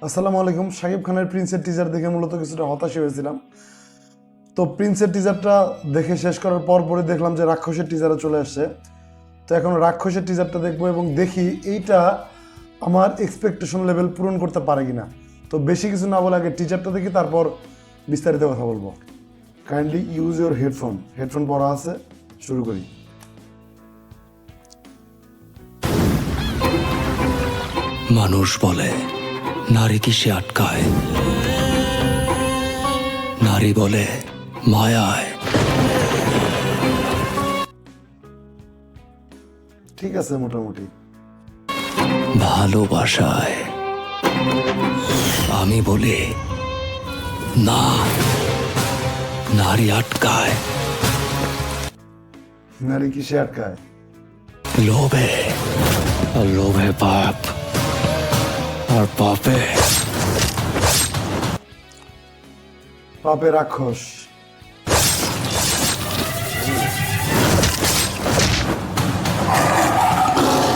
আসসালামু আলাইকুম। শাকিব খানের প্রিন্সের টিজার দেখে মূলত কিছুটা হতাশই হয়েছিলাম। তো প্রিন্সের টিজারটা দেখে শেষ করার পরে দেখলাম যে রাক্ষসের টিজারও চলে আসছে। তো এখন রাক্ষসের টিজারটা দেখবো এবং দেখি এইটা আমার এক্সপেকটেশন লেভেল পূরণ করতে পারে কিনা। তো বেশি কিছু না বলে আগে টিজারটা দেখি, তারপর বিস্তারিত কথা বলবো। কাইন্ডলি ইউজ ইউর হেডফোন পরা আছে, শুরু করি। মানুষ বলে নারী কিসে আটকায়, নারী বলে মায়ায়। ঠিক আছে, মোটামুটি ভালোবাসায়। আমি বলি না, নারী আটকায় নারী কিসে আটকায়? লোভে, আর লোভে পাপ, আর পাপে পাপে রাক্ষস।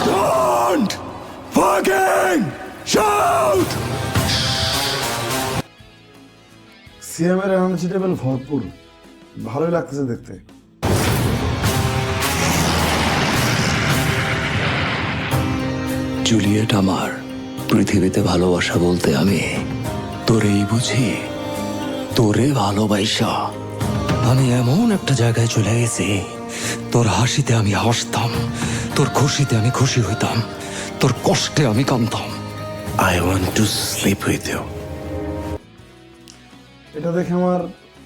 Don't fucking shout! সিএমের এনার্জি লেভেল ভরপুর, ভালোই লাগতেছে দেখতে। জুলিয়েট আমার, পৃথিবীতে ভালোবাসা বলতে আমি তোরেই বুঝি। তোরে ভালোবাসা আমি এমন একটা জায়গায় চলে গেছি, তোর হাসিতে আমি হাসতাম, তোর খুশিতে আমি খুশি হইতাম, তোর কষ্টে আমি কাঁদতাম। I want to sleep with you. এটা দেখে আমার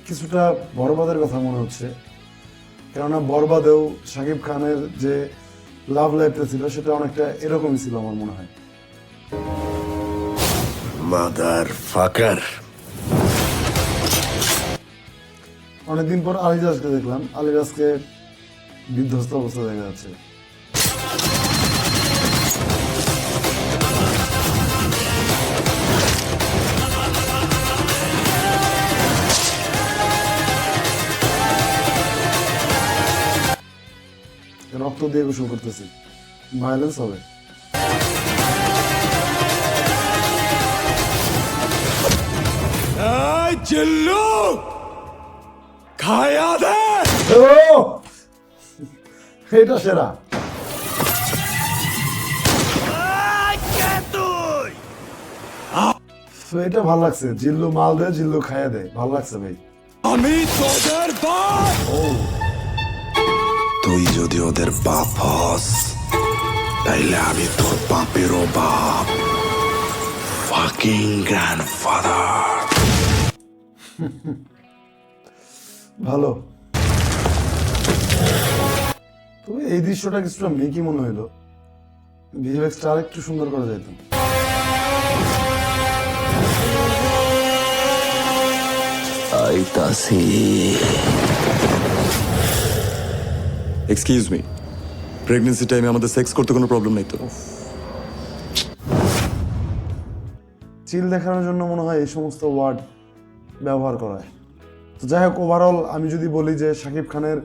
কিছুটা বরবাদের কথা মনে হচ্ছে, কেননা বরবাদেও শাকিব খানের যে লাভ লাইফটা ছিল সেটা অনেকটা এরকমই ছিল আমার মনে হয়। মাদার ফাকার। অনেকদিন পর আলিরাজকে দেখলাম, আলিরাজকে বিধ্বস্ত অবস্থা দেখা যাচ্ছে। রক্ত দিয়ে গোসল করতেছি, ভায়োলেন্স হবে। চিল্লু খায়া দে। এটা সেরা। তো এটা ভালো লাগছে, জিল্লু মাল দে, জিল্লু খাইয়া দে, ভালো লাগছে ভাই। আমি তোদের বাপ। তুই যদি ওদের বাপ হস, তাইলে আমি তোর বাপেরও বাপ। Fucking grandfather. ভালো। তবে এই দৃশ্যটা কিছুটা মেকি মনে হইলো, ভিএফএক্সটা আরেকটু সুন্দর করা যেত। আইতাছি। এক্সকিউজ মি, প্রেগনেন্সি টাইমে আমাদের সেক্স করতে কোনো প্রবলেম নাই তো? চিল দেখানোর জন্য মনে হয় এই সমস্ত ওয়ার্ড ব্যবহার করা হয়। তো যাই হোক, ওভারঅল আমি যদি বলি যে শাকিব খানের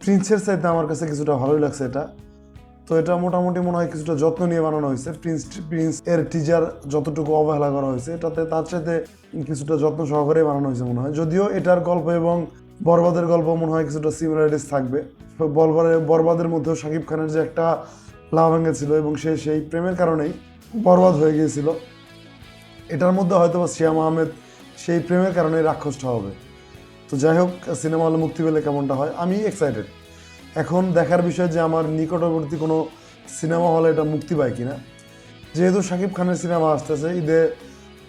প্রিন্সের চাইতে আমার কাছে কিছুটা ভালোই লাগছে এটা। তো এটা মোটামুটি মনে হয় কিছুটা যত্ন নিয়ে বানানো হয়েছে। প্রিন্স এর টিজার যতটুকু অবহেলা করা হয়েছে, এটাতে তার চাইতে কিছুটা যত্ন সহকারে বানানো হয়েছে মনে হয়। যদিও এটার গল্প এবং বরবাদের গল্প মনে হয় কিছুটা সিমিলারিটিস থাকবে। বরবাদের মধ্যেও শাকিব খানের যে একটা লাভ অ্যাঙ্গেল ছিল এবং সেই প্রেমের কারণেই বরবাদ হয়ে গিয়েছিল। এটার মধ্যে হয়তো বা শিয়াম আহমেদ সেই প্রেমের কারণে রাক্ষসটা হবে। তো যাই হোক, সিনেমা হলে মুক্তি পেলে কেমনটা হয়, আমি এক্সাইটেড। এখন দেখার বিষয় যে আমার নিকটবর্তী কোনো সিনেমা হলে এটা মুক্তি পায় কিনা। যেহেতু শাকিব খানের সিনেমা আসতেছে, ঈদে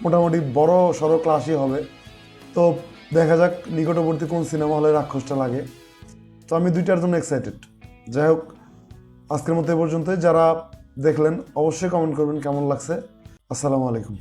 মোটামুটি বড় সড়ো ক্লাসই হবে। তো দেখা যাক নিকটবর্তী কোন সিনেমা হলে রাক্ষসটা লাগে। তো আমি দুইটার জন্য এক্সাইটেড। যাই হোক, আজকের মতো এ পর্যন্তই। যারা দেখলেন অবশ্যই কমেন্ট করবেন কেমন লাগছে। আসসালামু আলাইকুম।